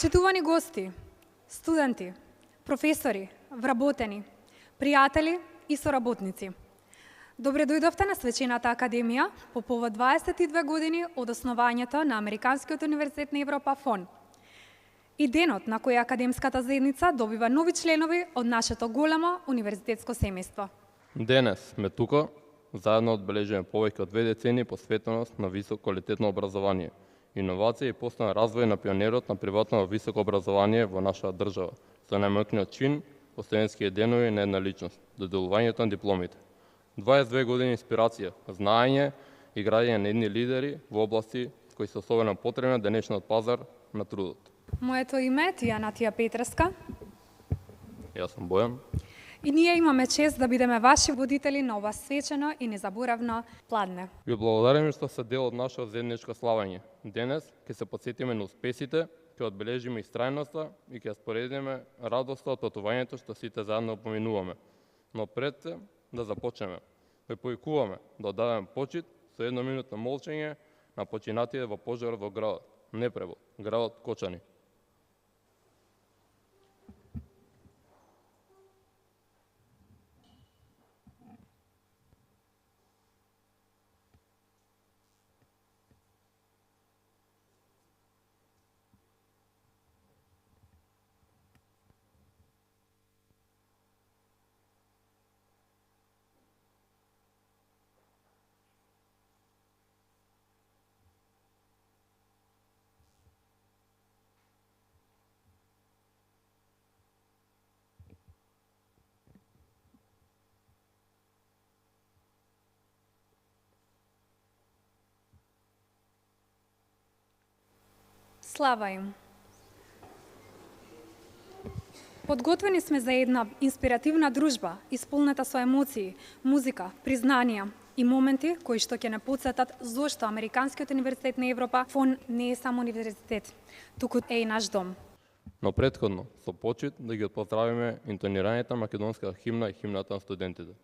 Почитувани гости, студенти, професори, вработени, пријатели и соработници. Добре дојдовте на Свечената академија по повод 22 години од основањето на Американскиот универзитет на Европа ФОН. И денот на кој академската заедница добива нови членови од нашето големо универзитетско семејство. Денес сме тука, заедно одбележуваме повеќе од 2 децении посветеност на висококвалитетно образование, иновација и постојан развој на пионерот на приватно високо образование во нашата држава, со најмокниот чин по студентските денови на една личност, доделувањето на дипломите. 22 години инспирација, знаење и градење на едни лидери во области кои се особено потребни на денешниот пазар на трудот. Моето име е Тијана Петреска. Јас сум Бојан. И ние имаме чест да бидеме ваши водители на ова свечено и незаборавно пладне. Ви благодариме што сте дел од нашето заедничко славење. Денес ќе се потсетиме на успесите, ќе одбележиме истрајноста и ќе споредиме радоста од патувањето што сите заедно поминуваме. Но пред да започнеме, ве повикуваме да оддадеме почит со едноминутно молчење на починатите во пожарот во градот Непревод, градот Кочани. Слава им! Подготвени сме за една инспиративна дружба, исполнета со емоции, музика, признанија и моменти кои што ќе не потсетат зошто Американскиот универзитет на Европа ФОН не е само универзитет, туку е и наш дом. Но претходно, со почит да ги поздравиме интонирањето на македонската химна и химната на студентите.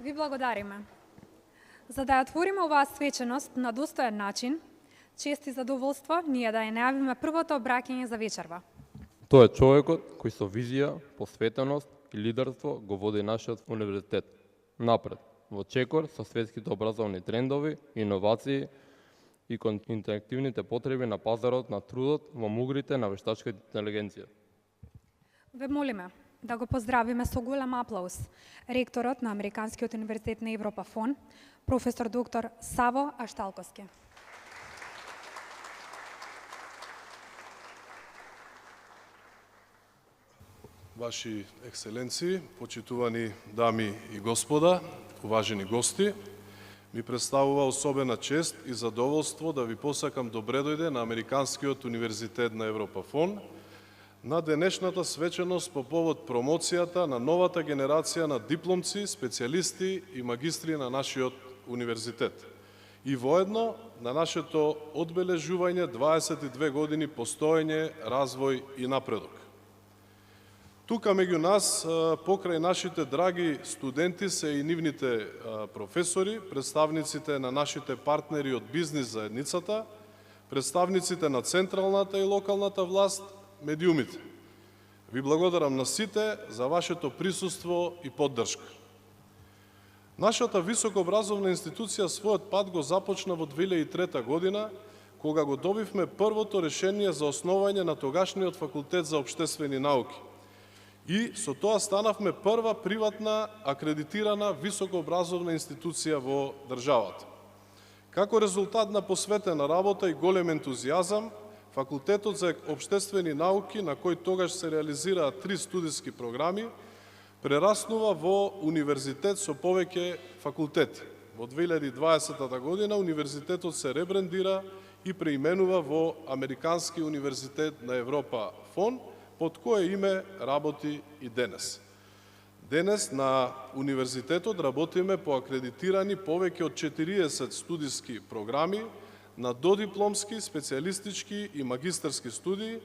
Ви благодариме. За да ја отвориме оваа свеченост на достоен начин, чест и задоволство ние да ја најавиме првото обраќање за вечерва. Тој е човекот кој со визија, посветеност и лидерство го води нашиот универзитет напред, во чекор со светските образовни трендови, иновации и интерактивните потреби на пазарот на трудот во мугрите на вештачка интелигенција. Ве молиме да го поздравиме со голем аплауз ректорот на Американскиот универзитет на Европа ФОН, професор доктор Саво Ашталковски. Ваши екселенции, почитувани дами и господа, уважени гости, ми представува особена чест и задоволство да ви посакам добре дојде на Американскиот универзитет на Европа ФОН на денешната свеченост по повод промоцијата на новата генерација на дипломци, специјалисти и магистри на нашиот универзитет. И воедно на нашето одбележување 22 години постоење, развој и напредок. Тука меѓу нас, покрај нашите драги студенти, се и нивните професори, представниците на нашите партнери од бизнис заедницата, представниците на централната и локалната власт, медиумите. Ви благодарам на сите за вашето присуство и поддршка. Нашата високообразовна институција својот пат го започна во 2003 година, кога го добивме првото решение за основање на тогашниот факултет за општествени науки. И со тоа станавме прва приватна акредитирана високообразовна институција во државата. Како резултат на посветена работа и голем ентузијазам, Факултетот за општествени науки, на кој тогаш се реализираат 3 студиски програми, прераснува во универзитет со повеќе факултети. Во 2020 година универзитетот се ребрендира и преименува во Американски универзитет на Европа ФОН, под кое име работи и денес. Денес на универзитетот работиме по акредитирани повеќе од 40 студиски програми на додипломски, специјалистички и магистарски студии,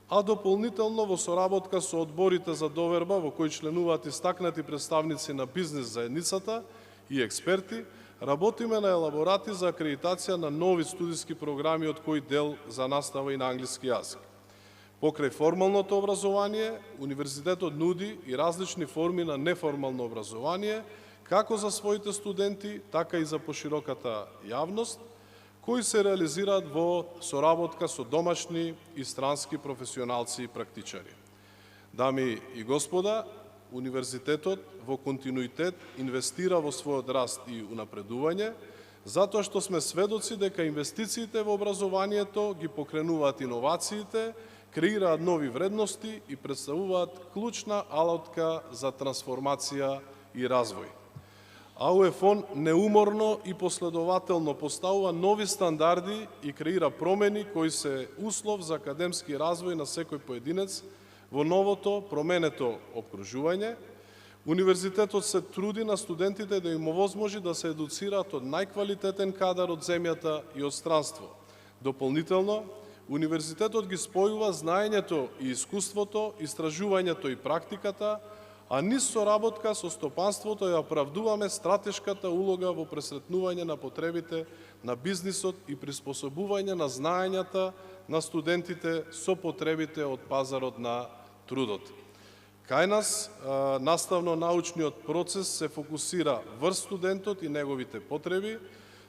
а дополнително во соработка со одборите за доверба во кои членуваат истакнати представници на бизнис заедницата и експерти, работиме на елаборати за акредитација на нови студиски програми, од кои дел за настава и на англиски јазик. Покрај формалното образование, универзитетот нуди и различни форми на неформално образование, како за своите студенти, така и за пошироката јавност, кои се реализираат во соработка со домашни и странски професионалци и практичари. Дами и господа, универзитетот во континуитет инвестира во својот раст и унапредување, затоа што сме сведоци дека инвестициите во образованието ги покренуваат иновациите, креираат нови вредности и представуваат клучна алатка за трансформација и развој. АУЕ-ФОН неуморно и последователно поставува нови стандарди и креира промени кои се услов за академски развој на секој поединец во новото променето опкружување. Универзитетот се труди на студентите да им овозможи да се едуцираат од најквалитетен кадар од земјата и од странство. Дополнително, универзитетот ги спојува знаењето и искуството, истражувањето и практиката, а низ соработка со стопанството ја оправдуваме стратешката улога во пресретнување на потребите на бизнисот и приспособување на знаењата на студентите со потребите од пазарот на трудот. Кај нас, наставно-научниот процес се фокусира врз студентот и неговите потреби,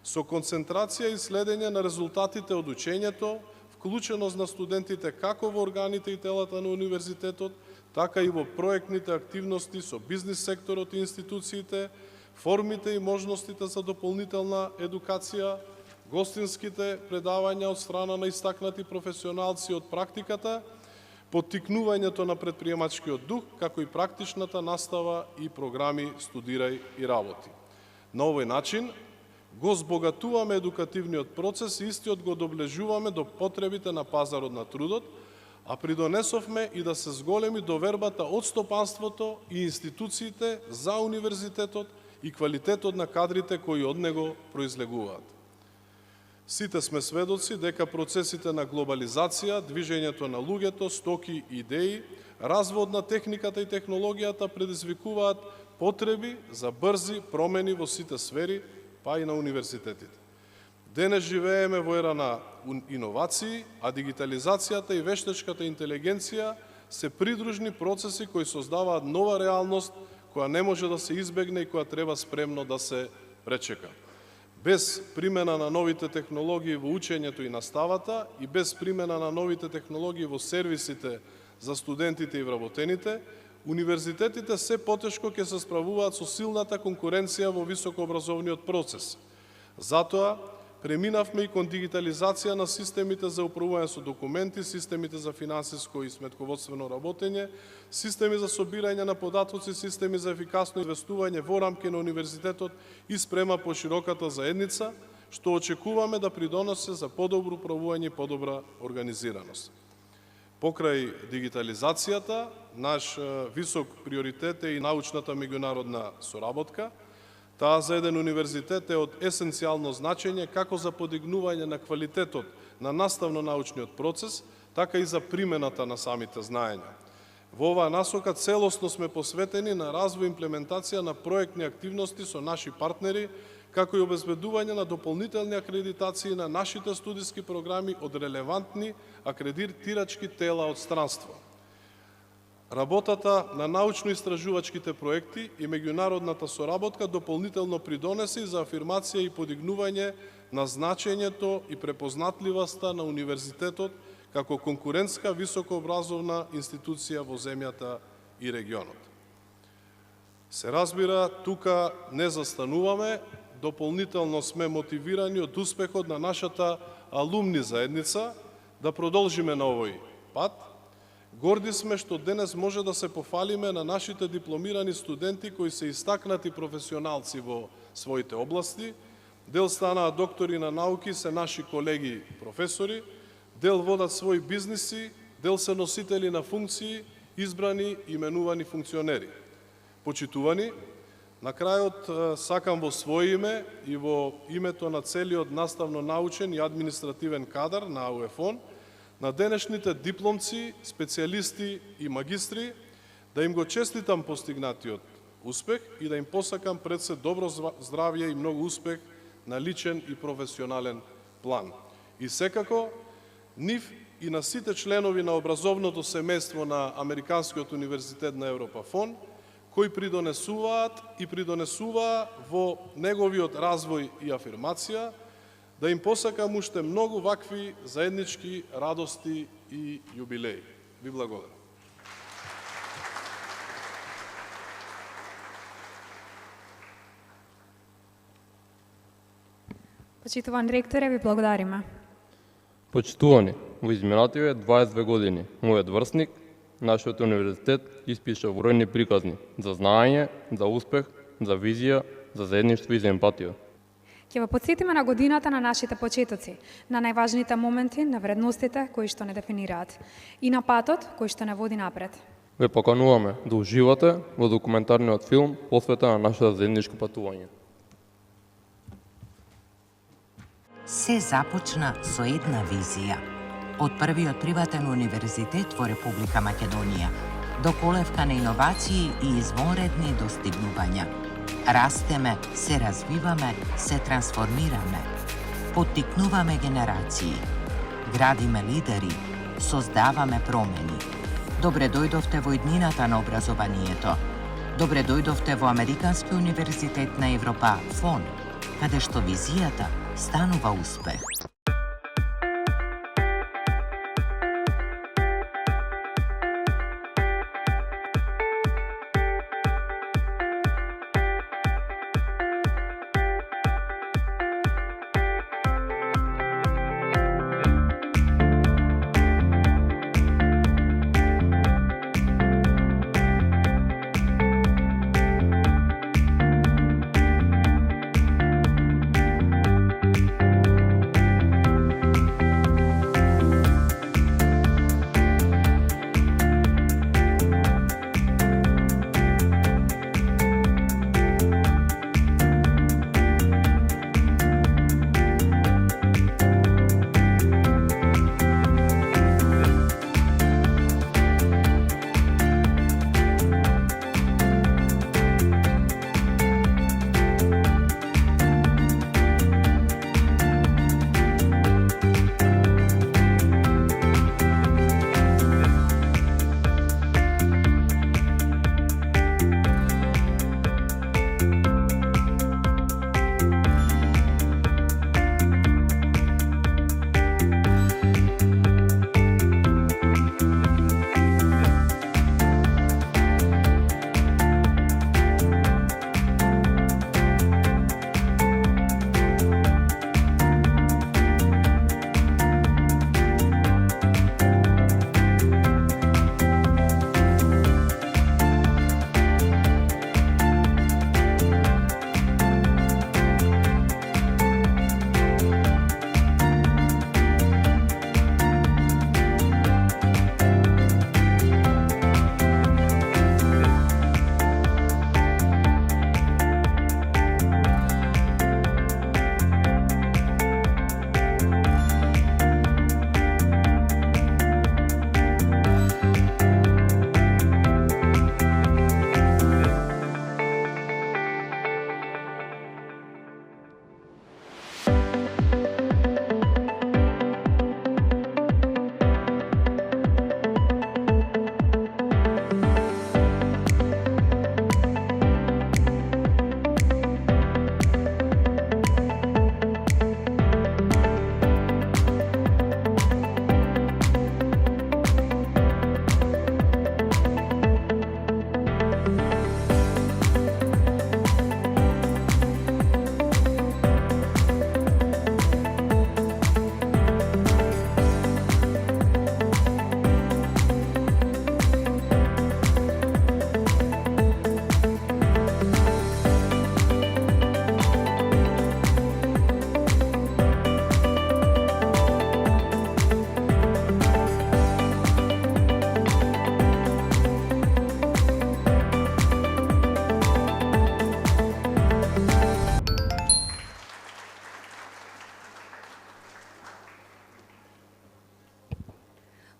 со концентрација и следење на резултатите од учењето, вклученост на студентите како во органите и телата на универзитетот, така и во проектните активности со бизнис секторот и институциите, формите и можностите за дополнителна едукација, гостинските предавања од страна на истакнати професионалци од практиката, поттикнувањето на предприемачкиот дух, како и практичната настава и програми Студирај и работи. На овој начин го збогатуваме едукативниот процес и истиот го доближуваме до потребите на пазарот на трудот, а придонесовме и да се зголеми довербата од стопанството и институциите за универзитетот и квалитетот на кадрите кои од него произлегуваат. Сите сме сведоци дека процесите на глобализација, движењето на луѓето, стоки и идеи, развојот на техниката и технологијата предизвикуваат потреби за брзи промени во сите сфери, па и на универзитетите. Денес живееме во ера на иновации, а дигитализацијата и вештачката интелигенција се придружни процеси кои создаваат нова реалност која не може да се избегне и која треба спремно да се пречека. Без примена на новите технологии во учењето и наставата и без примена на новите технологии во сервисите за студентите и вработените, универзитетите се потешко ќе се справуваат со силната конкуренција во високообразовниот процес. Затоа, преминавме и кон дигитализација на системите за управување со документи, системите за финансиско и сметководствено работење, системи за собирање на податоци, системи за ефикасно инвестување во рамки на универзитетот и спрема по широката заедница, што очекуваме да придонесе за подобро управување и подобра организираност. Покрај дигитализацијата, наш висок приоритет е и научната меѓународна соработка. Таа за еден универзитет е од есенцијално значење како за подигнување на квалитетот на наставно-научниот процес, така и за примената на самите знаења. Во оваа насока целосно сме посветени на развој и имплементација на проектни активности со наши партнери, како и обезбедување на дополнителни акредитации на нашите студиски програми од релевантни акредитирачки тела од странство. Работата на научно-истражувачките проекти и меѓународната соработка дополнително придонесе и за афирмација и подигнување на значењето и препознатливоста на универзитетот како конкурентска високообразовна институција во земјата и регионот. Се разбира, тука не застануваме, дополнително сме мотивирани од успехот на нашата алумни заедница да продолжиме на овој пат. Горди сме што денес може да се пофалиме на нашите дипломирани студенти кои се истакнати професионалци во своите области, дел станаа доктори на науки, се наши колеги професори, дел водат своји бизниси, дел се носители на функции, избрани и именувани функционери. Почитувани, на крајот сакам во своје име и во името на целиот наставно-научен и административен кадар на АУЕФОН, на денешните дипломци, специјалисти и магистри, да им го честитам постигнатиот успех и да им посакам пред се добро здравје и многу успех на личен и професионален план. И секако, нив и на сите членови на образовното семејство на Американскиот универзитет на Европа ФОН, кои придонесуваат и придонесуваа во неговиот развој и афирмација, да им посакам уште многу вакви заеднички радости и јубилеи. Ви благодарам. Почитуван ректоре, ви благодариме. Почитувани, во изминативе 22 години, мојот врсник, нашиот универзитет испиша бројни приказни за знаење, за успех, за визија, за заедништво и за емпатија. Ќе ве потсетиме на годината на нашите почетоци, на најважните моменти, на вредностите кои што не дефинираат и на патот кој што не води напред. Ве покануваме да уживате во документарниот филм посветен на нашето заедничко патување. Се започна со една визија. Од првиот приватен универзитет во Република Македонија, до колевка на иновации и извонредни достигнувања. Растеме, се развиваме, се трансформираме. Поттикнуваме генерации. Градиме лидери, создаваме промени. Добре дојдовте во иднината на образованието. Добре дојдовте во Американски универзитет на Европа ФОН, каде што визијата станува успех.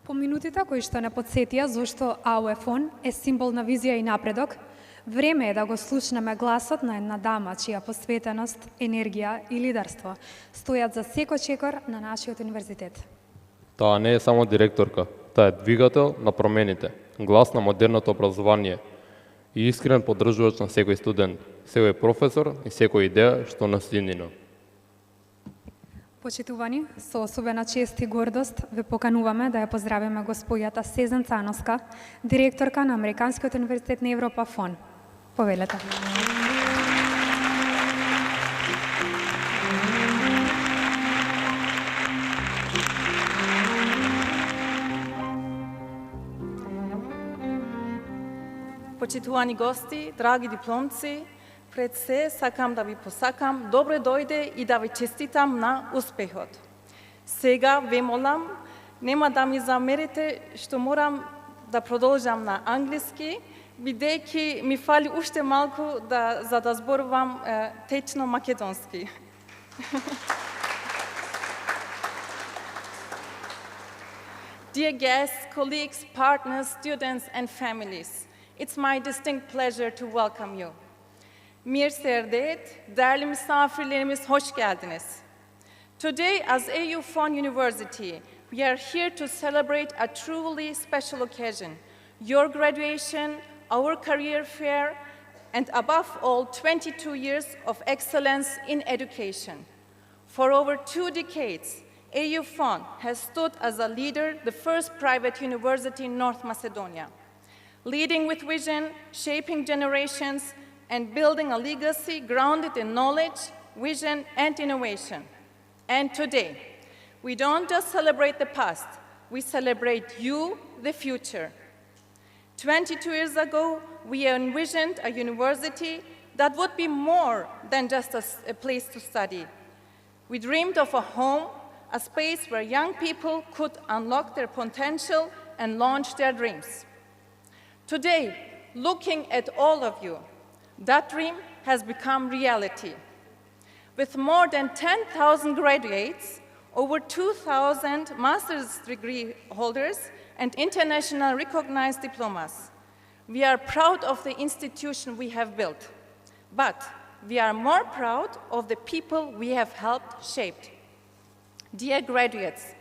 По минутите кои што не подсетија зошто АУЕФОН е символ на визија и напредок, време е да го слушнеме гласот на една дама чија посветеност, енергија и лидерство стојат за секој чекор на нашиот универзитет. Таа не е само директорка, таа е двигател на промените, глас на модерното образование и искрен поддржувач на секој студент, секој професор и секој идеја што нас единува. Почитувани, со особена чест и гордост ве покануваме да ја поздравиме госпојата Сезен Цановска, директорка на Американскиот универзитет на Европа ФОН. Повелете. Почитувани гости, драги дипломци, пред се сакам да ви посакам добре дојде и да ви честитам на успехот. Сега ве молам, нема да ми замерите што морам да продолжам на англиски, бидејќи ми фали уште малку за да зборувам течно македонски. Dear guests, colleagues, partners, students and families, it's my distinct pleasure to welcome you. Mir Serdet, değerli misafirlerimiz hoş geldiniz. Today, as AUFON University, we are here to celebrate a truly special occasion, your graduation, our career fair, and above all, 22 years of excellence in education. For over 2 decades, AUFON has stood as a leader, the first private university in North Macedonia, leading with vision, shaping generations, and building a legacy grounded in knowledge, vision, and innovation. And today, we don't just celebrate the past, we celebrate you, the future. 22 years ago, we envisioned a university that would be more than just a place to study. We dreamed of a home, a space where young people could unlock their potential and launch their dreams. Today, looking at all of you, that dream has become reality. With more than 10,000 graduates, over 2,000 master's degree holders, and international recognized diplomas, we are proud of the institution we have built. But we are more proud of the people we have helped shape. Dear graduates,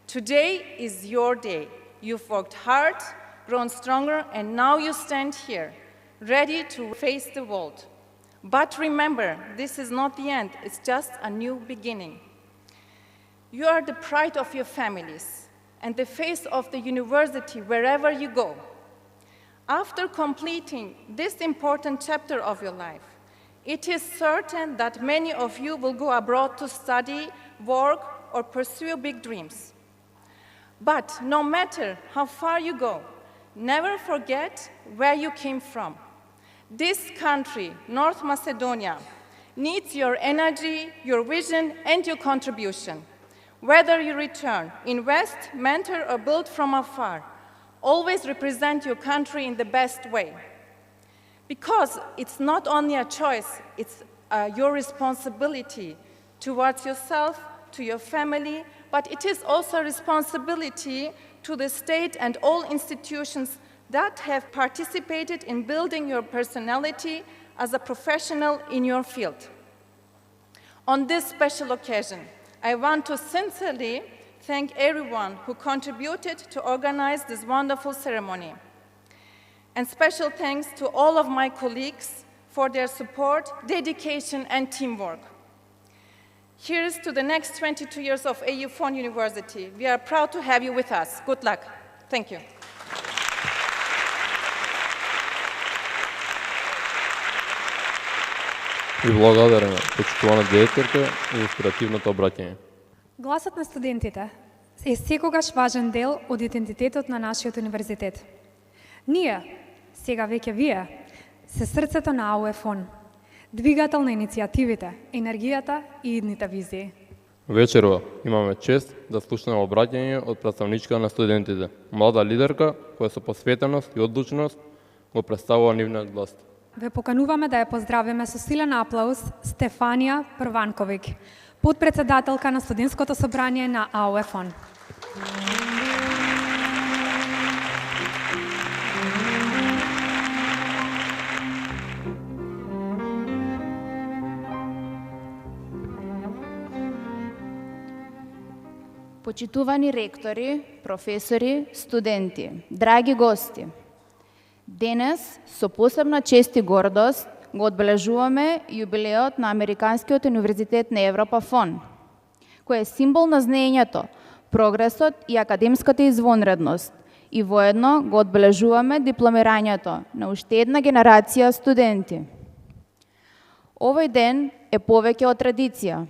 today is your day. You've worked hard, grown stronger, and now you stand here, ready to face the world. But remember, this is not the end, it's just a new beginning. You are the pride of your families and the face of the university wherever you go. After completing this important chapter of your life, it is certain that many of you will go abroad to study, work, or pursue big dreams. But no matter how far you go, never forget where you came from. This country, North Macedonia, needs your energy, your vision, and your contribution. Whether you return, invest, mentor, or build from afar, always represent your country in the best way. Because it's not only a choice, it's your responsibility towards yourself, to your family, but it is also a responsibility to the state and all institutions that have participated in building your personality as a professional in your field. On this special occasion, I want to sincerely thank everyone who contributed to organize this wonderful ceremony. And special thanks to all of my colleagues for their support, dedication, and teamwork. Here's to the next 22 years of AUFON University. We are proud to have you with us. Good luck. Thank you. И благодариме, почитувана директорка и инспиративното обраќање. Гласот на студентите е секогаш важен дел од идентитетот на нашиот универзитет. Ние, сега веќе вие, се срцето на АУЕФОН, двигател на иницијативите, енергијата и идните визии. Вечерва имаме чест да слушнеме обраќање од представничка на студентите, млада лидерка која со посветеност и одлучност го представува нивниот глас. Ве покануваме да ја поздравиме со силен аплауз Стефанија Прванковик, подпредседателка на студентското собрание на АУЕФОН. Почитувани ректори, професори, студенти, драги гости, денес со посебна чест и гордост го одбележуваме јубилеот на Американскиот универзитет на Европа ФОН, кој е символ на знаењето, прогресот и академската извонредност, и воедно го одбележуваме дипломирањето на уште една генерација студенти. Овој ден е повеќе од традиција.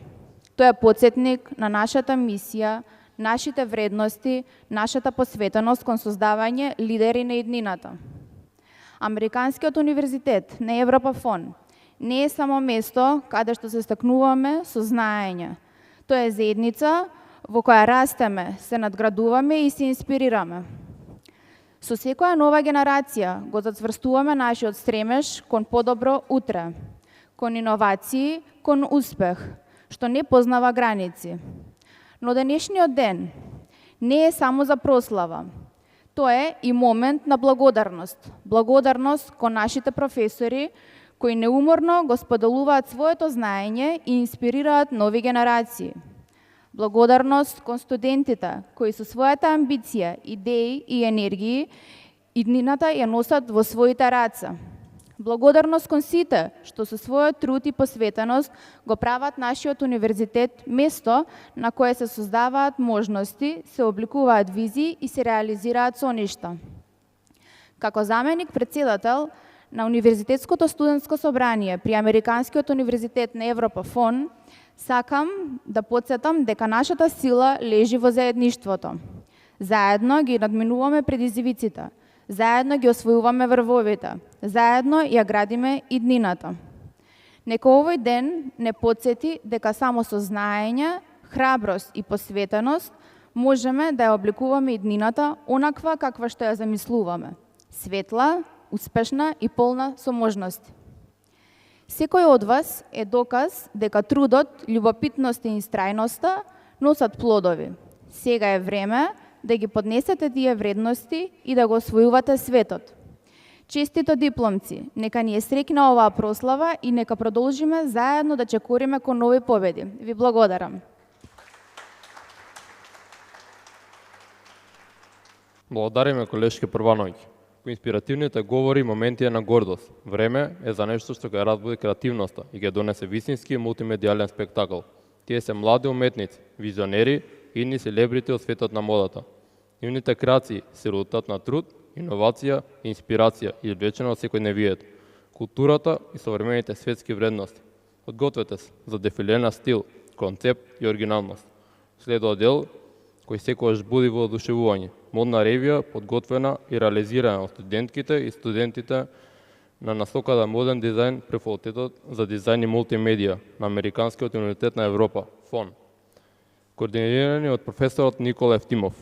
Тој е потсетник на нашата мисија, нашите вредности, нашата посветеност кон создавање лидери на иднината. Американскиот универзитет на Европа ФОН не е само место каде што се стакнуваме со знаење. Тоа е заедница во која растеме, се надградуваме и се инспирираме. Со секоја нова генерација го зацврстуваме нашиот стремеж кон подобро утре, кон иновации, кон успех, што не познава граници. Но денешниот ден не е само за прослава. Тоа е и момент на благодарност. Благодарност кон нашите професори, кои неуморно го споделуваат своето знаење и инспирираат нови генерации. Благодарност кон студентите, кои со својата амбиција, идеи и енергии иднината ја носат во своите раца. Благодарност кон сите, што со својот труд и посветеност го прават нашиот универзитет место на кое се создаваат можности, се обликуваат визии и се реализираат соништа. Како заменик председател на Универзитетското студентско собрание при Американскиот универзитет на Европа ФОН, сакам да потсетам дека нашата сила лежи во заедништвото. Заедно ги надминуваме предизвиците, заедно ги освојуваме врвовите, заедно ја градиме иднината. Нека овој ден не потсети дека само со знаење, храброст и посветеност можеме да ја обликуваме иднината онаква каква што ја замислуваме. Светла, успешна и полна со можности. Секој од вас е доказ дека трудот, љубопитноста и истрајноста носат плодови. Сега е време да ги поднесете тие вредности и да го освојувате светот. Честито дипломци, нека ни е среќна оваа прослава и нека продолжиме заедно да чекориме кон нови победи. Ви благодарам. Благодариме, колешки Првановиќ. По инспиративните говори и моменти е на гордост. Време е за нешто што ќе разбуди креативноста и ќе донесе вистински мултимедијален спектакл. Тие се млади уметници, визионери и идни селебрити од светот на модата. Нивните креации се резултат на труд, иновација, инспирација и извлечено од секојдневието, културата и современите светски вредности. Подгответе се за дефиле на стил, концепт и оригиналност. Следува дел кој секогаш буди воодушевување. Модна ревија, подготвена и реализирана од студентките и студентите на насоката моден дизајн при факултетот за дизајн и мултимедија на Американскиот универзитет на Европа, ФОН. Координирани од професорот Никола Евтимов.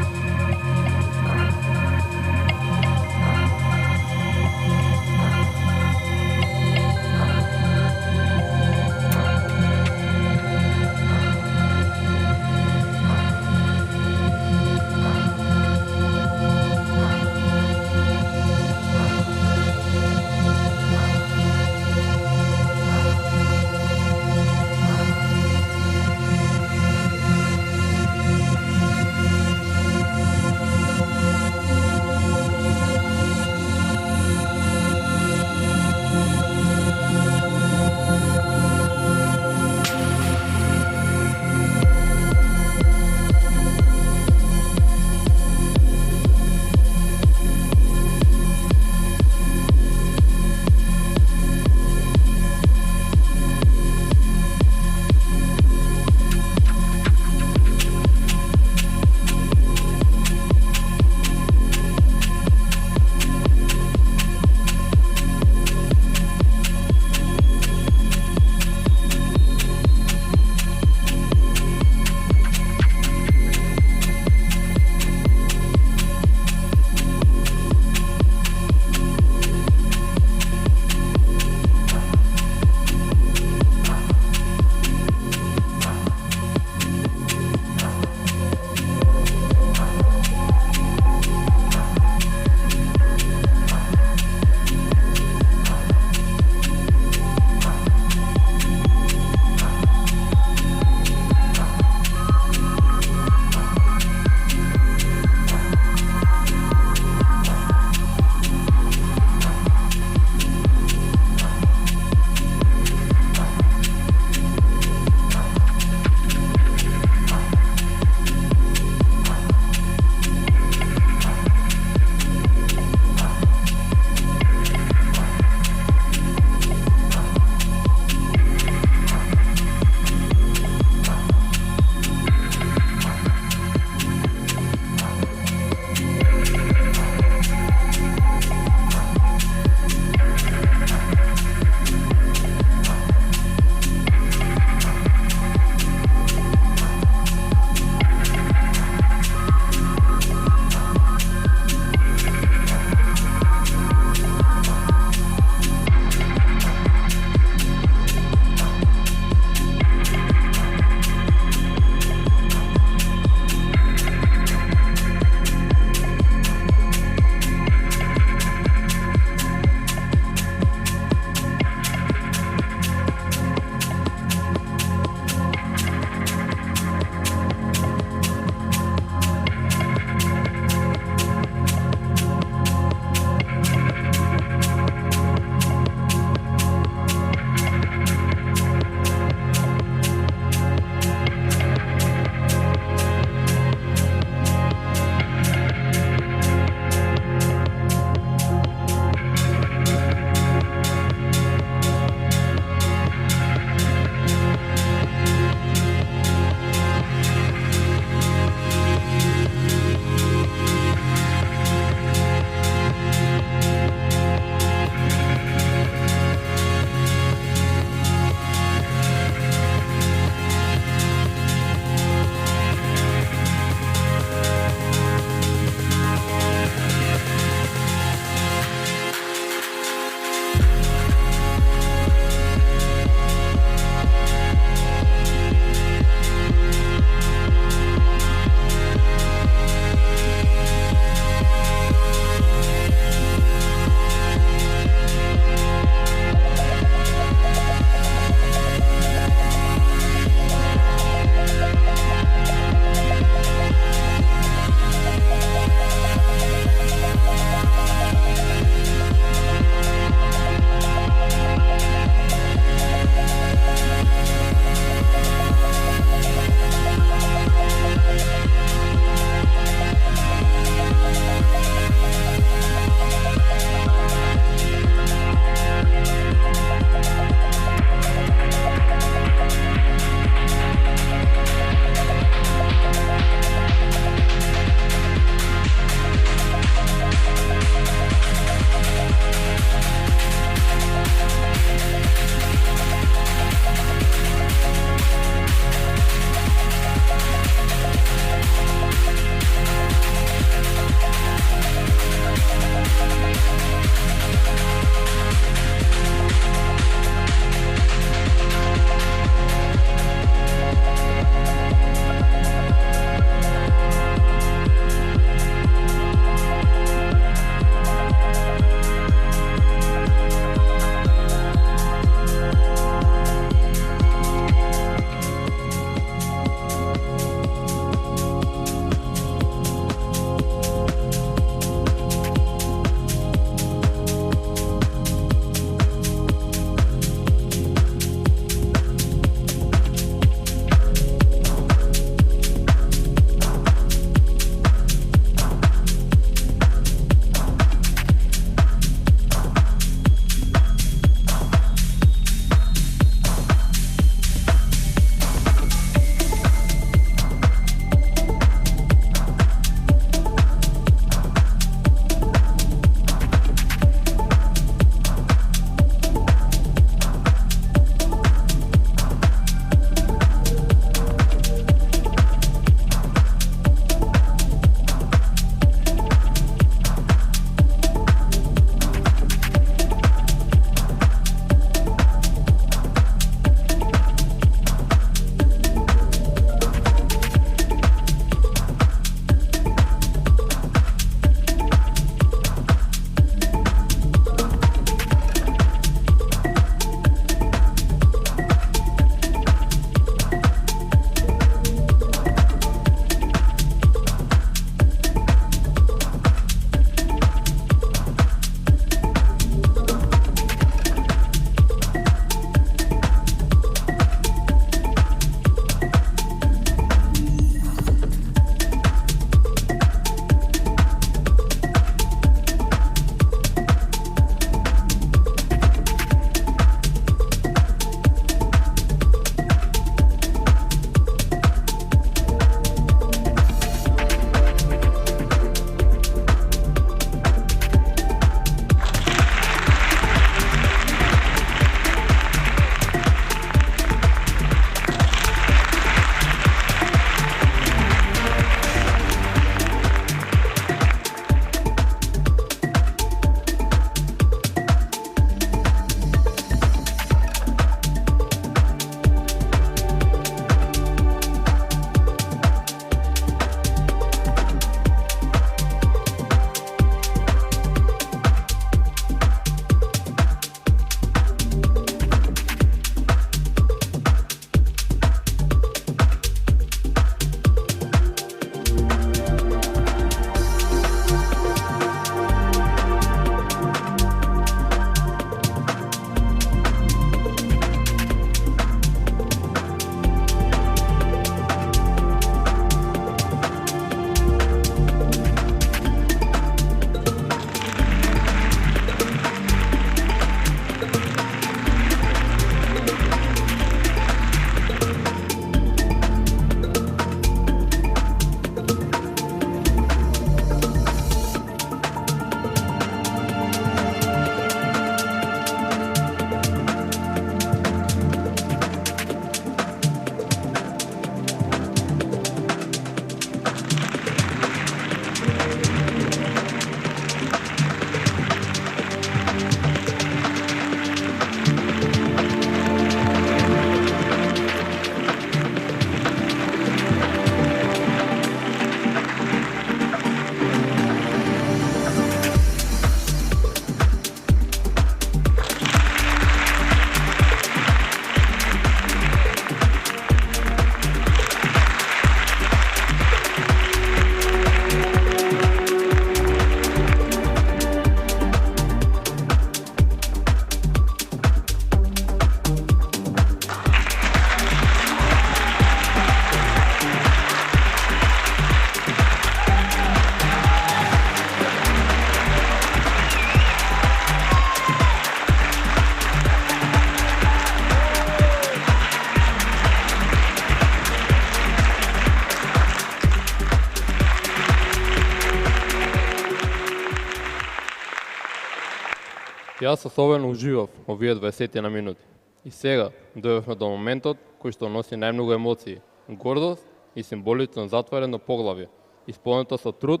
Јас особено уживав овие 20 на минути. И сега дојдовме до моментот кој што носи најмногу емоции, гордост и символично затворено поглавје, исполнето со труд,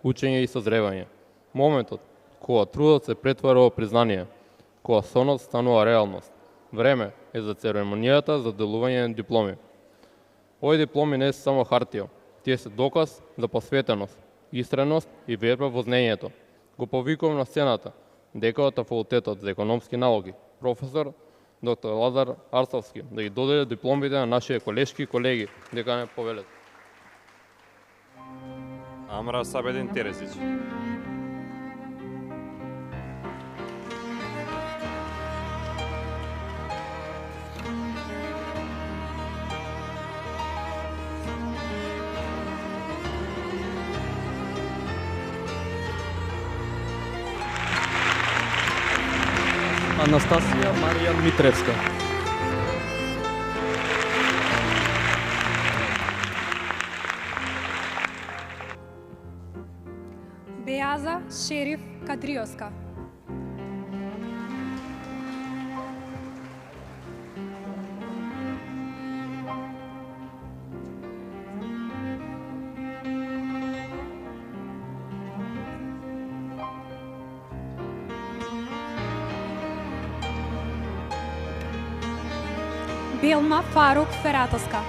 учење и созревање. Моментот кога трудот се претвара во признание, кога сонот станува реалност. Време е за церемонијата за делување на дипломи. Овие дипломи не се само хартија, тие се доказ за посветеност, истреност и верба во знаењето. Го повикувам на сцената деканот на факултетот за економски науки, професор доктор Лазар Арсовски, да ги додели дипломите на нашите колешки колеги, дека не повелет. Амра Сабедин Терезич. Анастасија Марија Митревска. Беаза Шериф Кадриоска. Белма Фарук Фератоска.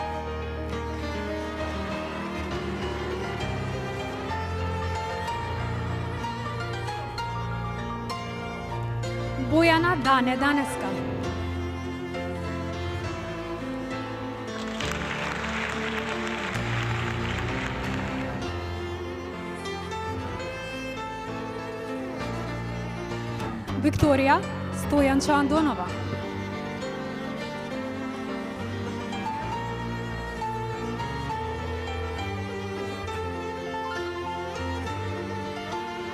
Бојана Дане Данеска. Викторија Стојанча Андонова.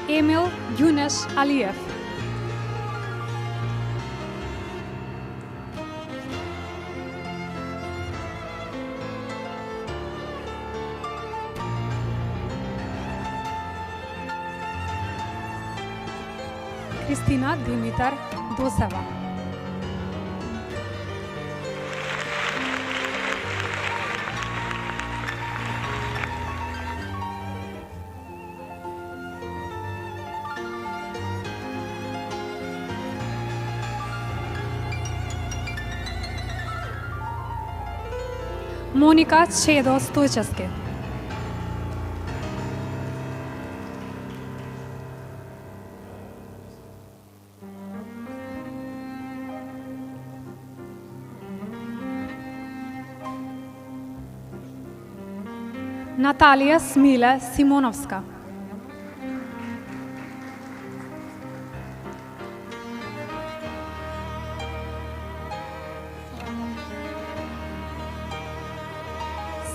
Емил Јунеш Алиев. Кристина Димитар Досева. Моника Чедо Стојчевски. Наталија Смиле Симоновска.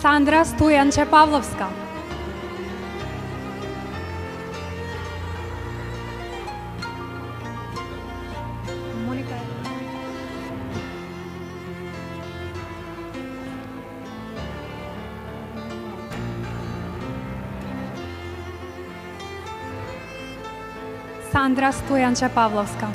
Сандра Стојанче Павловска. Моника Сандра Стојанче Павловска.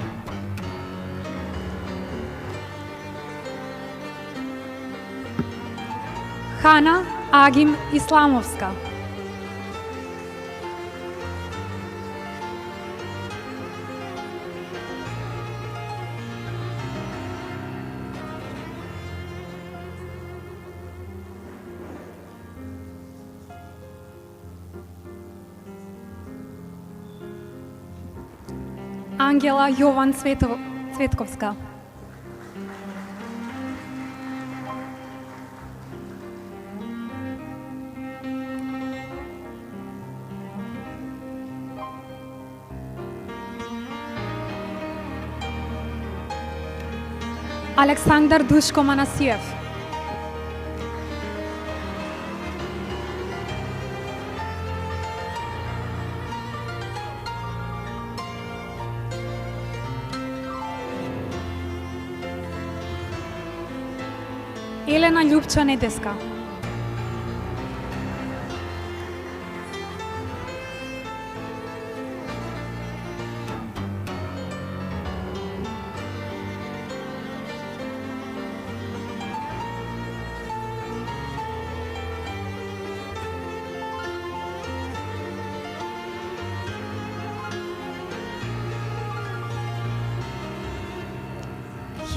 Хана Агим Исламовска. Ангела Јован Цветковска. Александар Душко Манасиев. Елена Љупча Недеска.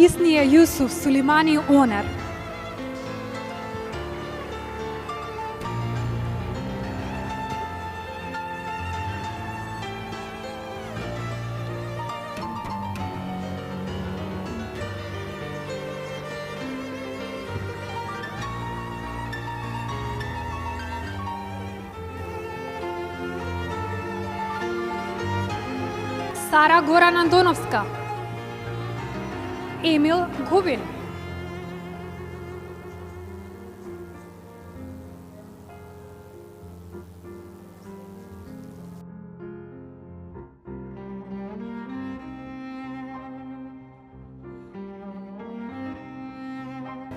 Хисния Јусуф Сулеймани Онер, Сара Горан Андоновска, Емил Губин,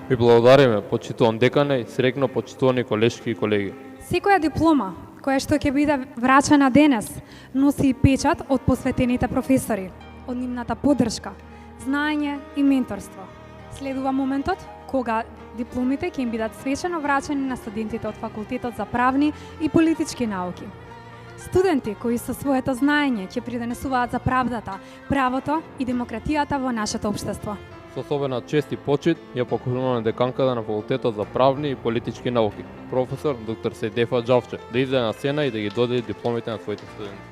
Ви благодариме, почитуван декане и среќно почитувани колешки и колеги. секоја диплома која што ќе биде врачена денес носи и печат од посветените професори, од нивната поддршка, знаење и менторство. Следува моментот кога дипломите ќе им бидат свечено врачени на студентите од Факултетот за правни и политички науки. Студенти кои со своето знаење ќе придонесуваат за правдата, правото и демократијата во нашето општество. Со особена чест и почит ја покануваме деканката на Факултетот за правни и политички науки, професор доктор Сејдефа Џавче, да излезе на сцена и да ги додели дипломите на своите студенти.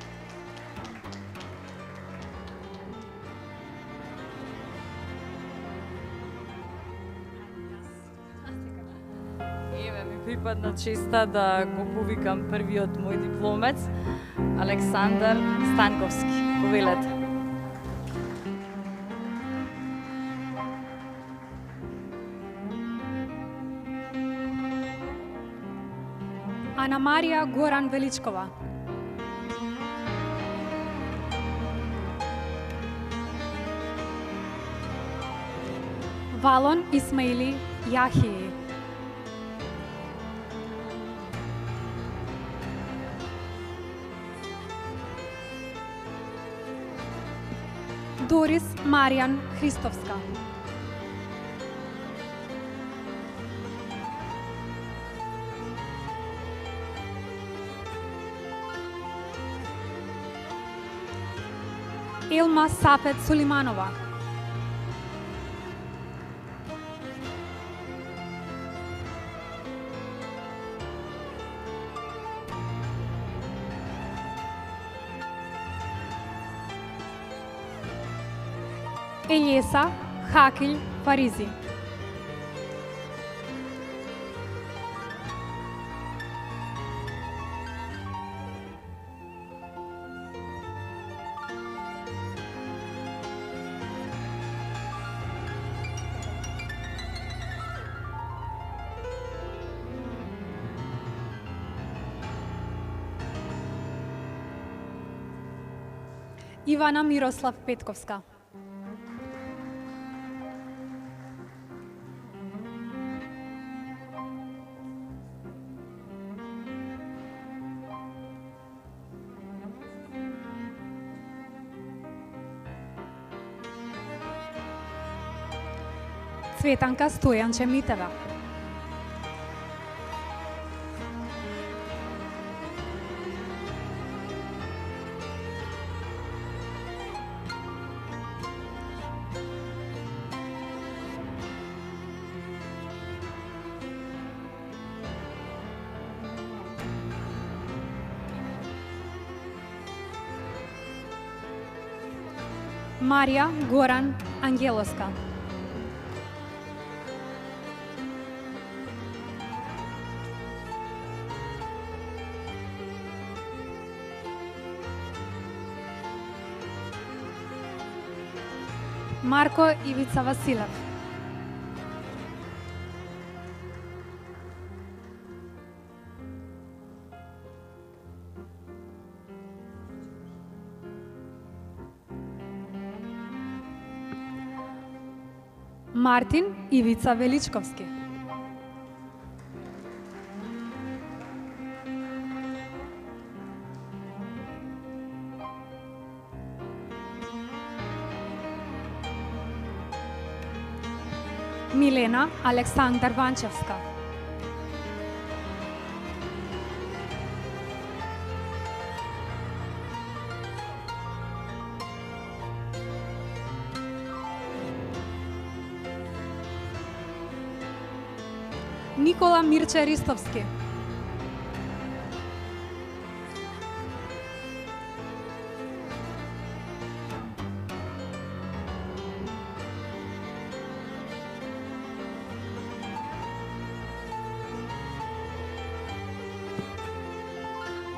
Еве ми припадна честа да го повикам првиот мој дипломец, Александар Станковски. Повелете. Ана Марија Горан Величкова, Валон Исмаили Јахии, Дорис Маријан Христовска, Елма Сапет Сулейманова, Елиеса Хакил Фаризи, Ивана Мирослав Петковска, Цветанка Стојанче Митева, Марија Горан Ангелоска, Марко Ивица Василев, Мартин Ивица Величковски, Милена Александар Ванчевска, Никола Мирче Ристовски.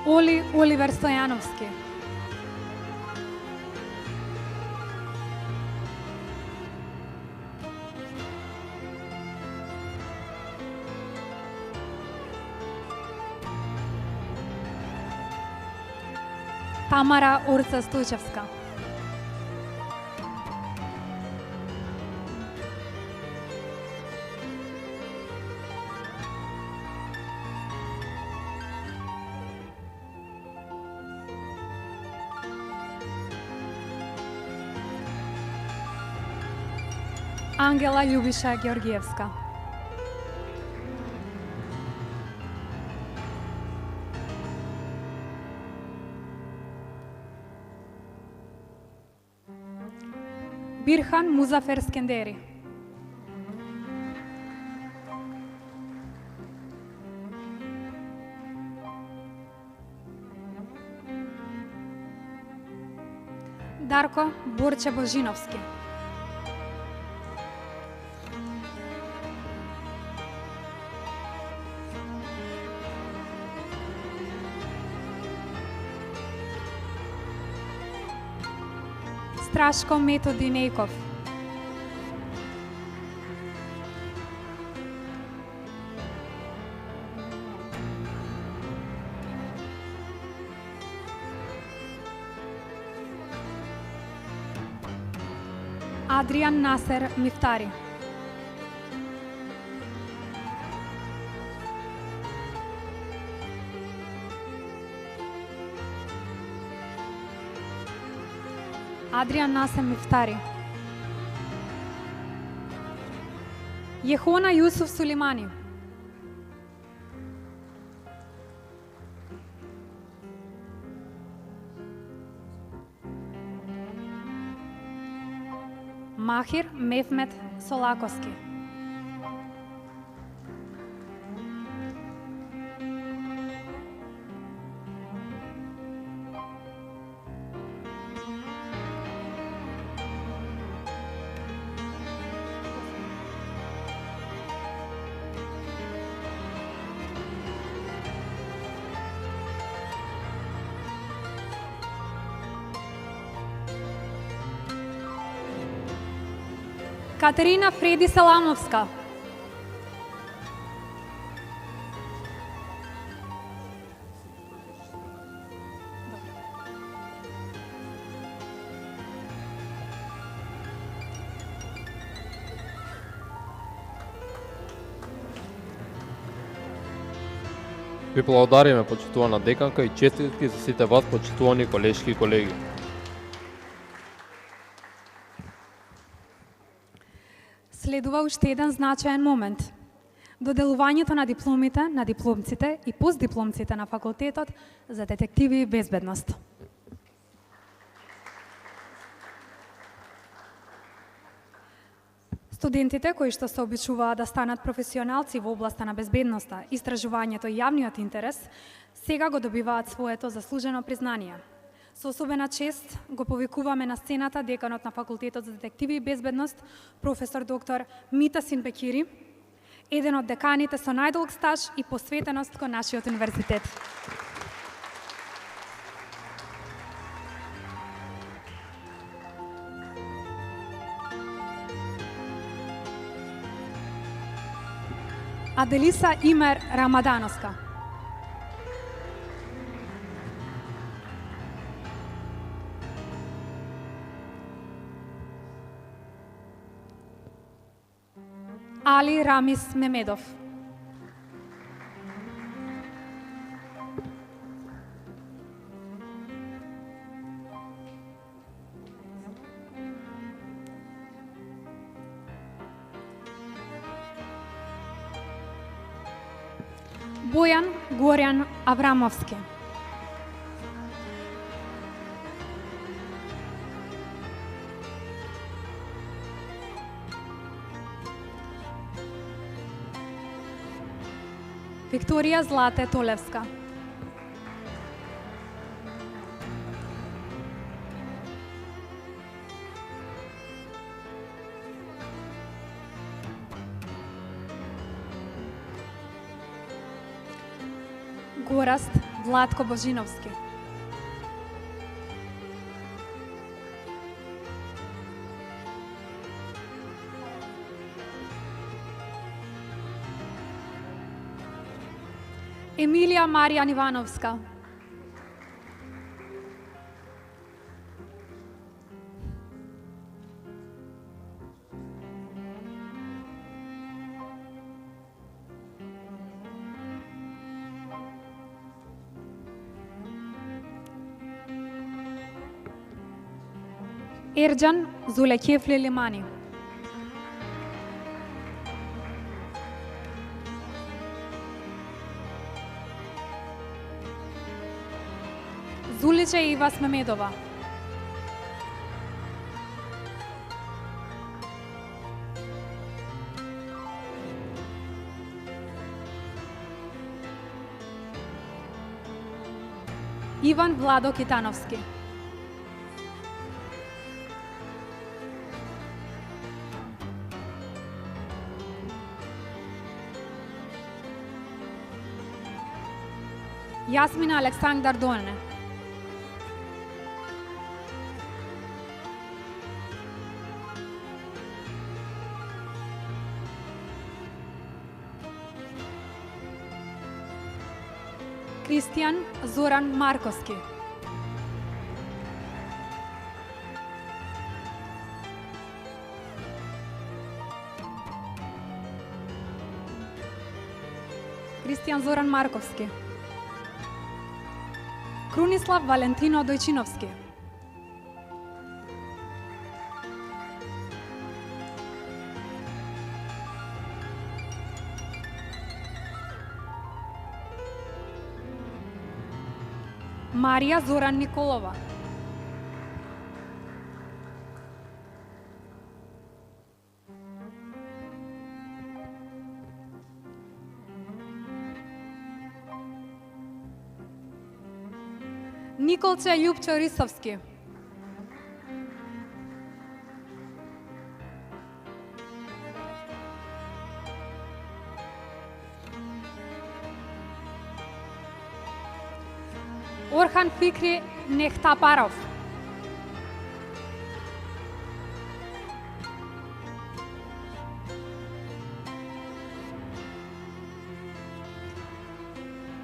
Оли Оливер Стојановски. Тамара Орца Стојчевска. Ангела Љубиша Георгиевска. Бирхан Музафер Скендери. Дарко Борче Божиновски. Страшко Методи Нејков. Адриан Насер Мифтари. Адриан Насер Мифтари. Јехона Јусуф Сулеймани. Махир Мефмет Солаковски. Катерина Фреди Саламовска. Ви благодариме, почитувана деканка, и честитки за сите вас, почитувани колешки и колеги. Следува уште еден значаен момент. Доделувањето на дипломите на дипломците и постдипломците на факултетот за детективи и безбедност. Студентите кои што се обичуваат да станат професионалци во областа на безбедноста, истражувањето и јавниот интерес, сега го добиваат своето заслужено признание. Со особена чест го повикуваме на сцената деканот на факултетот за детективи и безбедност, професор доктор Мита Синбекири, еден од деканите со најдолг стаж и посветеност кон нашиот универзитет. Аделиса Имер Рамадановска. Али Рамис Мемедов. Бојан Горјан Аврамовски. Викторија Злате Толевска. Гораст Владко Божиновски. Емилија Маријан Ивановска. Ерџан Зулеќевли Лимани. Зуличе Ива Смемедова. Иван Владо Китановски. Јасмина Александар Доне. Кристијан Зоран Марковски. Кристијан Зоран Марковски. Крунислав Валентино Дојчиновски. Марија Зоран Николова. Николче Љупчо Рисовски. Орхан Фикри Нехтапаров.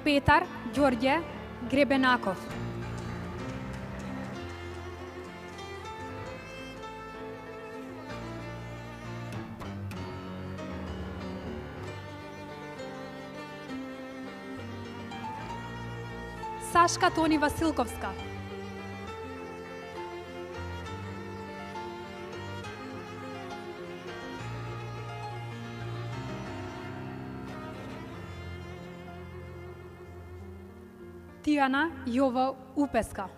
Петар Ѓорѓе Гребенаков. Сашка Тони Василковска. Тијана Јова Упеска.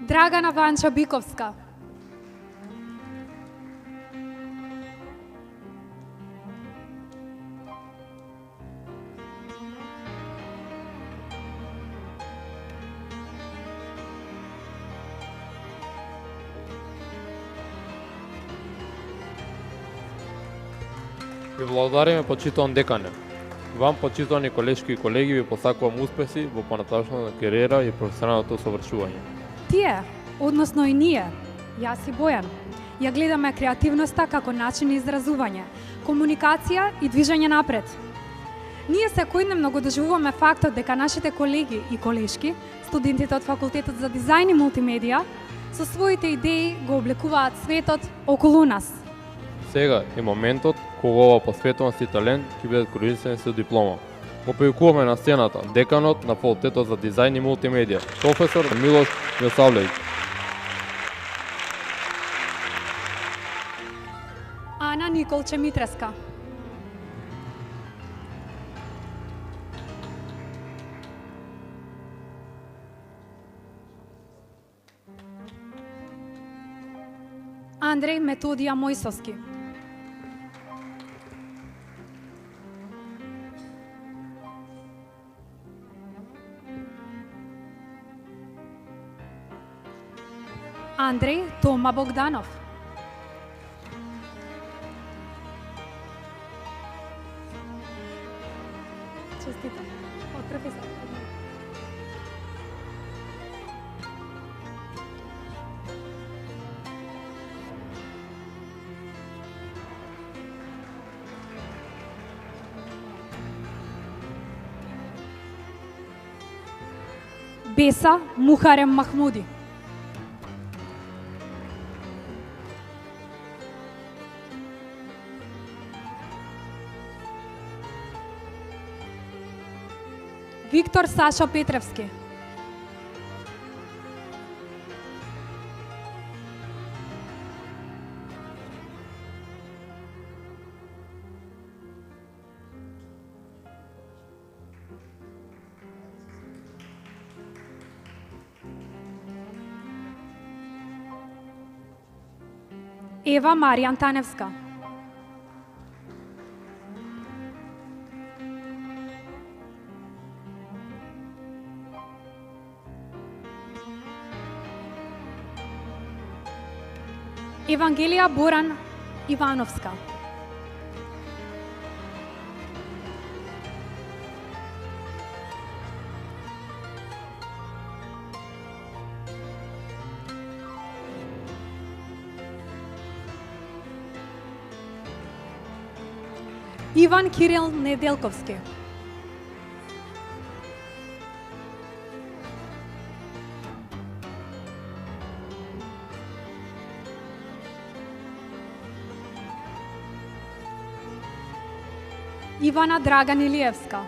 Драгана Ванчо Биковска. Ви благодариме, почитуван декане. Вам, почитувани колешки и колеги, ви посакувам успеси во понатамошната кариера и професионалното усовршување. Тие, односно и ние, јас и Бојан, ја гледаме креативноста како начин изразување, комуникација и движење напред. Ние секојдневно го доживуваме фактот дека нашите колеги и колешки, студентите од Факултетот за дизајн и мултимедија, со своите идеи го облекуваат светот околу нас. Сега е моментот кога ова посветеност и талент ќе бидат корисени со диплома. Го привикуваме на сцената деканот на Факултетот за дизајн и мултимедија, професор Милош Јосавлеvić. Ана Николче Митреска. Андреј Методија Мојсовски. Андреј Тома Богданов. Честитам. Од професор. Беса Мухарем Махмуди. Виктор Сашо Петревски. Ева Маријан Таневска. Евангелија Боран Ивановска. Иван Кирил Неделковски. Ивана Драган Илиевска.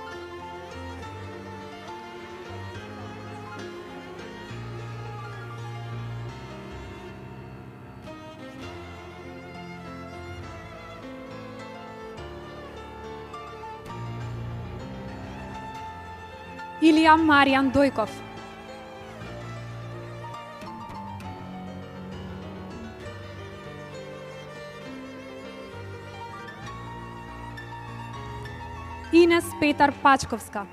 Илија Маријан Дојков. Инес Петар Пачковска.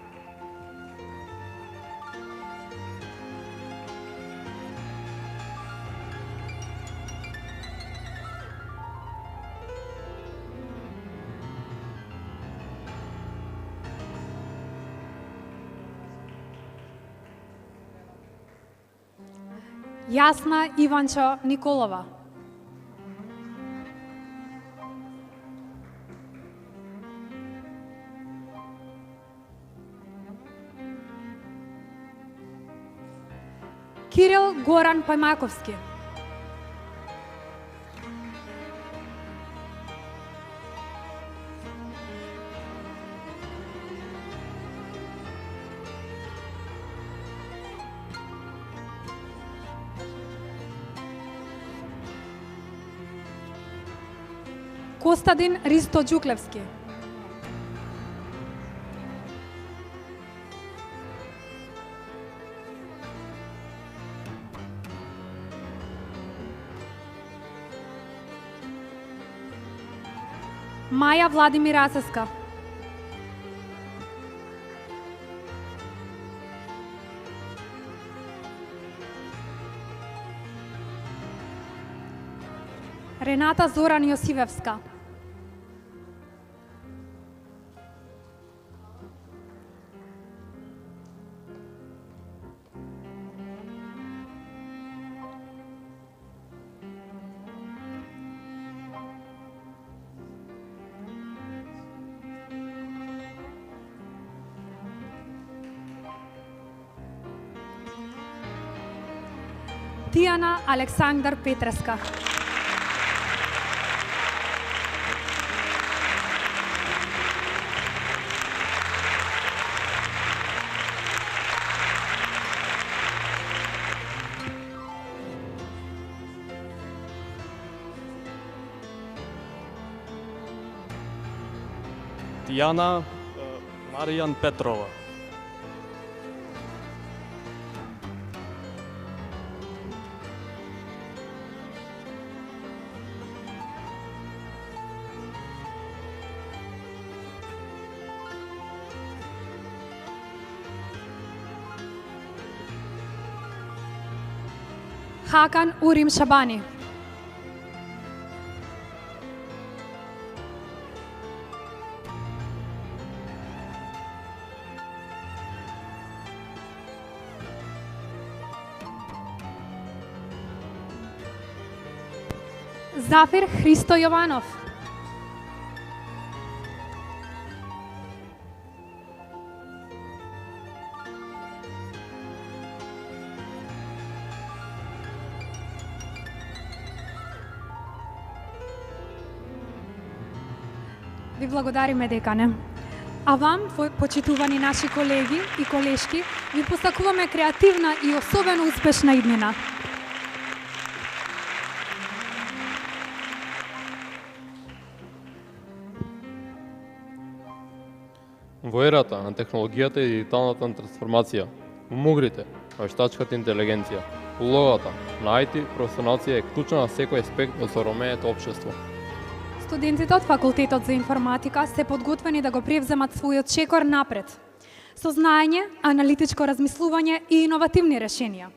Јасна Иванчо Николова. Кирил Горан Пајмаковски. Костадин Ристо Ѓуклевски. Маја Владимир Асеска. Рената Зоран Јосивевска. Тијана Александар Петреска. Тијана Маријан Петрова. Хакан Урим Шабани. Зафир Христо Јованов. Ви благодариме, декане. А вам, почитувани наши колеги и колешки, ви посакуваме креативна и особено успешна иднина. Во ерата на технологијата и дигиталната трансформација, умогрите, вештачката интелигенција, улогата на IT професионалција е клучна на секој аспект од современото општество. Студентите од Факултетот за информатика се подготвени да го превземат својот чекор напред, со знаење, аналитичко размислување и иновативни решенија.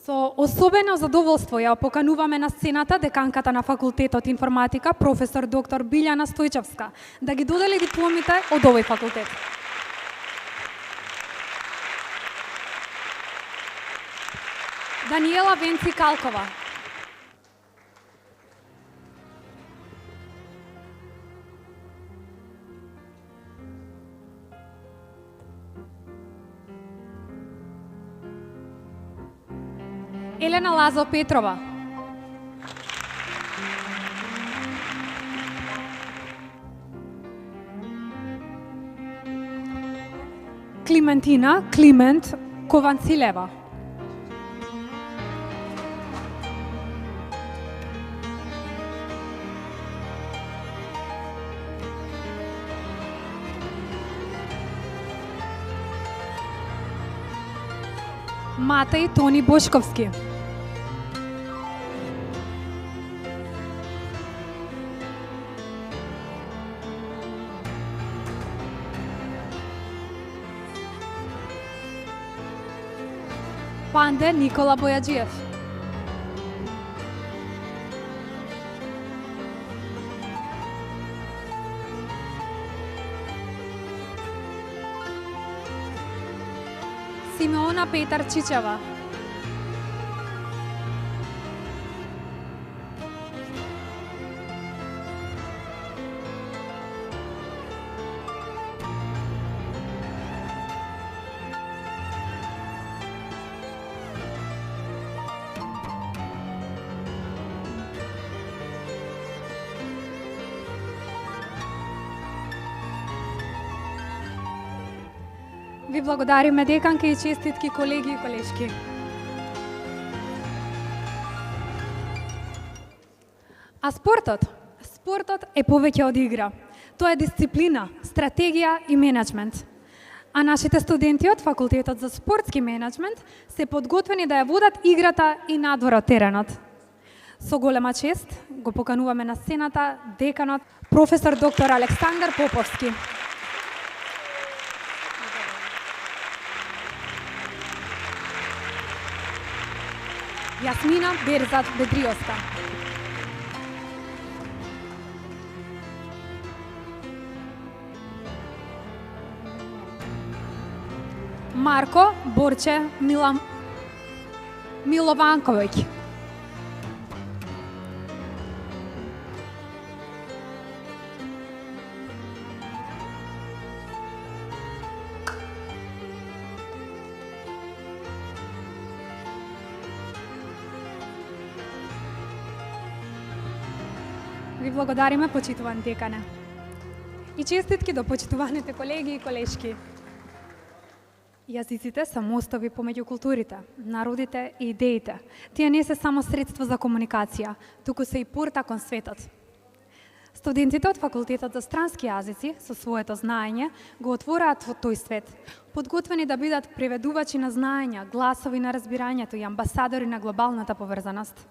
Со особено задоволство ја покануваме на сцената деканката на Факултетот информатика, професор доктор Билјана Стојчевска, да ги додели дипломите од овој факултет. Даниела Венци Калкова. Елена Лазо Петрова. Климентина Климент Кованцилева. Матеј Тони Бошковски. Панде Никола Бојаджиев. Симеона Петарчичева. Ви благодариме, деканки, и честитки колеги и колешки. А спортот? Спортот е повеќе од игра. Тоа е дисциплина, стратегија и менеджмент. А нашите студенти од Факултетот за спортски менеджмент се подготвени да ја водат играта и надвор од теренот. Со голема чест го покануваме на сцената деканот професор доктор Александар Поповски. Јасмина Берзат Бедриоска. Марко Борче Милованковиќ. Ви благодариме, почитуван декане. И честитки до почитуваните колеги и колешки. Јазиците се мостови помеѓу културите, народите и идеите. Тие не се само средство за комуникација, туку се и порта кон светот. Студентите од Факултетот за странски јазици со своето знаење го отвораат во тој свет, подготвени да бидат преведувачи на знаења, гласови на разбирањето и амбасадори на глобалната поврзаност.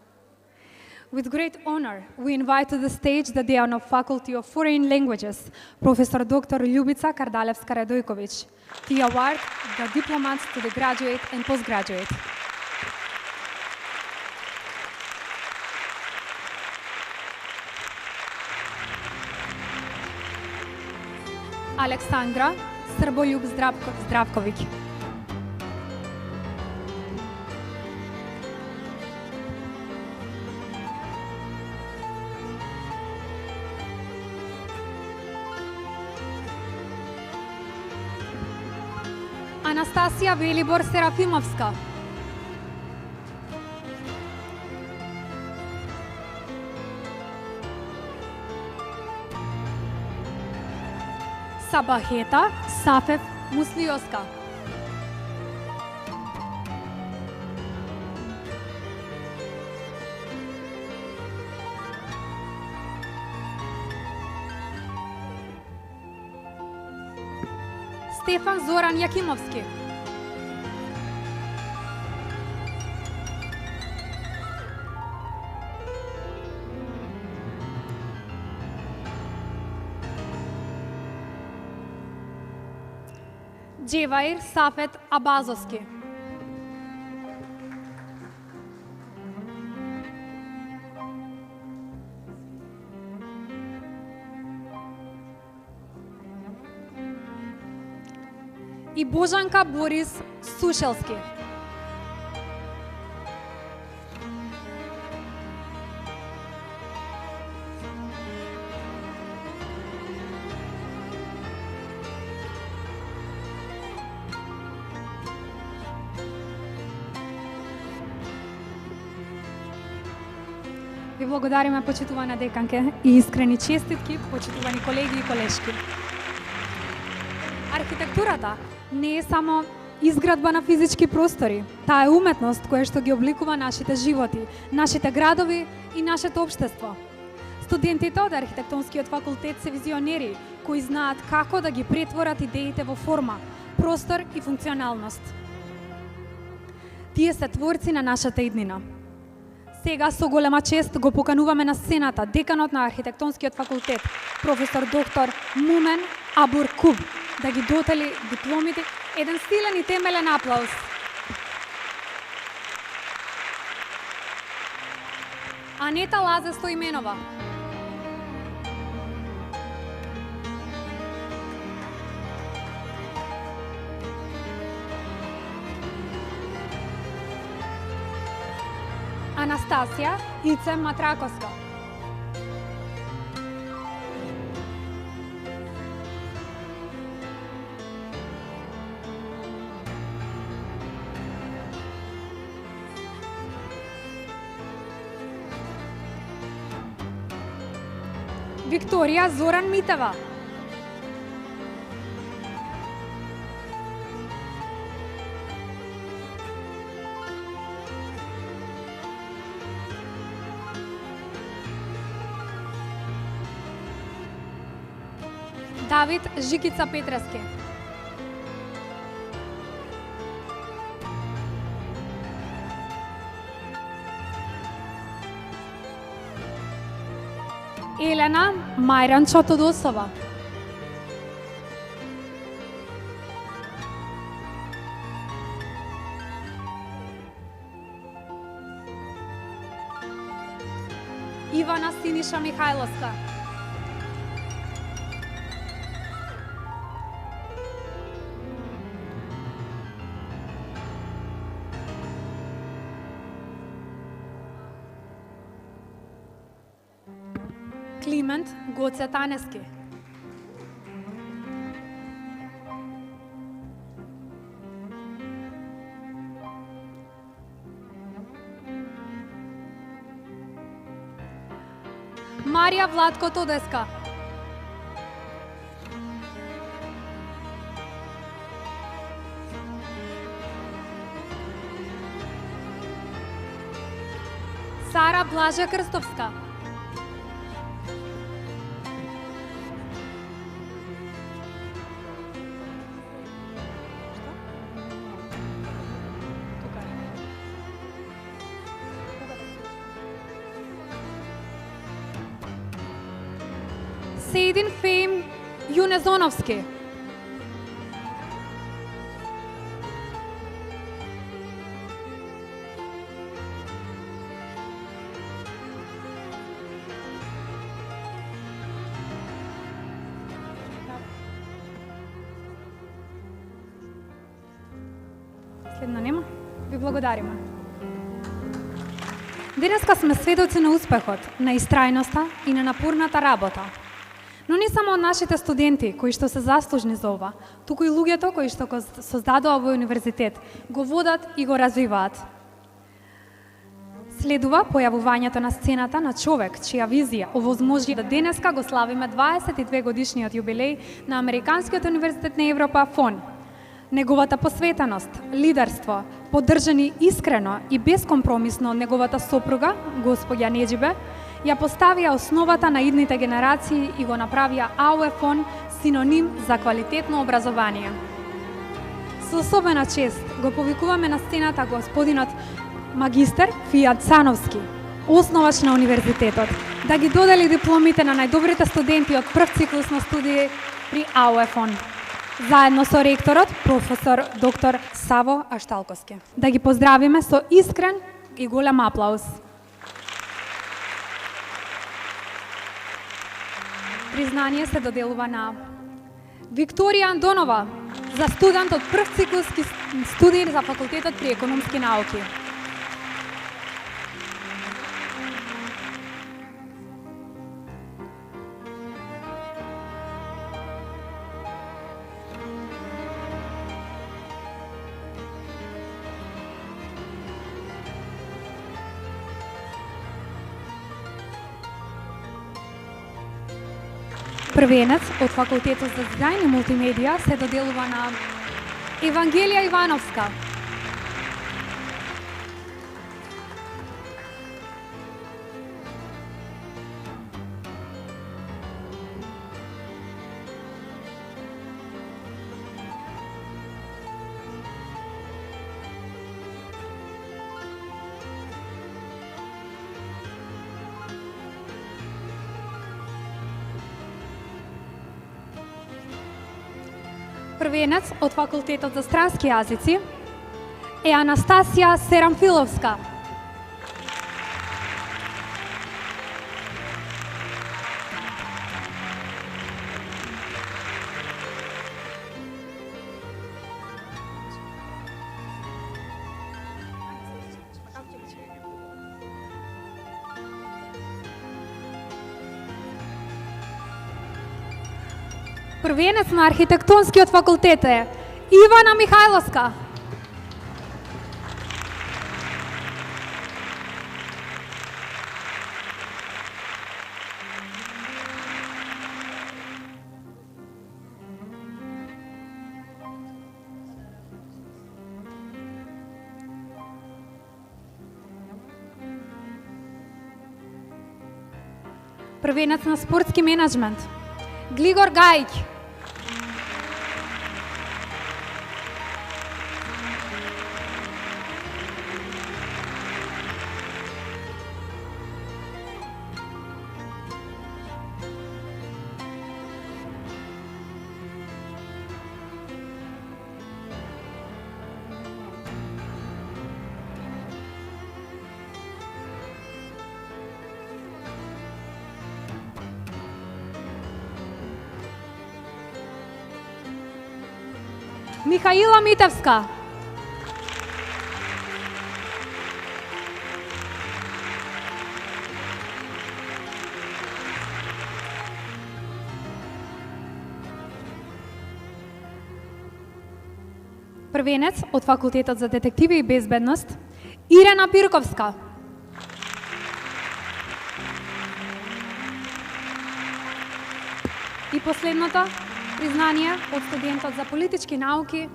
With great honor, we invite to the stage the Dean of Faculty of Foreign Languages, Professor Dr. Ljubica Kardalevska-Radojković, to award the diplomats to the graduate and postgraduate. Александра Србољуб Здравковиќ. Анастасија Велибор Серафимовска. Сабахета Сафев Муслиоска. Стефан Зоран Јакимовски. Джеваир Сафет Абазовски. И Божанка Борис Сушелски. Ви благодариме, почитувана деканке, и искрени честитки, почитувани колеги и колешки. Архитектурата не е само изградба на физички простори. Таа е уметност која што ги обликува нашите животи, нашите градови и нашето општество. Студентите од архитектонскиот факултет се визионери кои знаат како да ги претворат идеите во форма, простор и функционалност. Тие се творци на нашата иднина. Сега со голема чест го покануваме на сцената деканот на архитектонскиот факултет, професор доктор Мумен Абуркуб, да ги дотели дипломите. Еден силен и темелен аплауз. Анета Лазе Стоименова. Анастасија Ице Матраковска. Викторија Зоран Митева. Давид Жикица Петрески. Елена Мајранчо Тодосова. Ивана Синиша Михајловска. Климент Гоце Танески. Марија Владко Тодеска. Сара Блажа Крстовска. Сейдин Фейм Юнезоновски. Следно нема? Ви благодариме. Денеска сме сведоци на успехот, на истрајноста и на напорната работа. Но не само од нашите студенти кои што се заслужни за ова, туку и луѓето кои што го создадоа овој универзитет, го водат и го развиваат. Следува појавувањето на сцената на човек чија визија овозможи да денеска го славиме 22 годишниот јубилеј на Американскиот универзитет на Европа ФОН. Неговата посветеност, лидерство, поддржани искрено и безкомпромисно од неговата сопруга, господја Неџибе, ја поставија основата на идните генерации и го направија АУЕ ФОН синоним за квалитетно образование. Со особена чест го повикуваме на сцената господинот магистер Фијат Цановски, основач на универзитетот, да ги додели дипломите на најдобрите студенти од прв циклус на студии при АУЕ ФОН, заедно со ректорот, професор доктор Саво Ашталковски. Да ги поздравиме со искрен и голем аплауз. Признание се доделува на Викторија Андонова, за студент од прв циклуски студии за факултетот при економски науки. Првенец од факултетот за дизајн и мултимедија се доделува на Евангелија Ивановска. Првенец од факултетот за странски јазици е Анастасија Серамфиловска. Првенец на архитектонскиот факултет е Ивана Михајловска. Првенец на спортски менеджмент Глигор Гајќ. Михаила Митевска. Првенец од факултетот за детективи и безбедност Ирена Пирковска. И последното признание од студентот за политички науки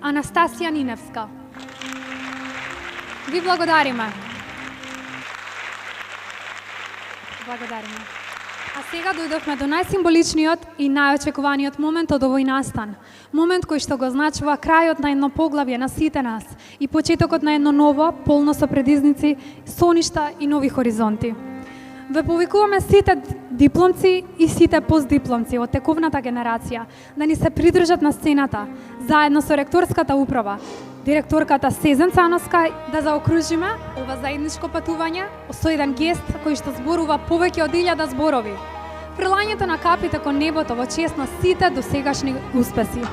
Анастасија Ниневска. Ви благодариме. Благодариме. А сега дојдовме до најсимволичниот и најочекуваниот момент од овој настан. Момент кој што го значува крајот на едно поглавје на сите нас и почетокот на едно ново, полно со предизвици, соништа и нови хоризонти. Ве повикуваме сите дипломци и сите постдипломци од тековната генерација да ни се придружат на сцената, заедно со ректорската управа, директорката Сезен Цановска, да заокружиме ова заедничко патување со еден гест кој што зборува повеќе од 1000 зборови. Фрлањето на капите кон небото во чест на сите досегашни успеси.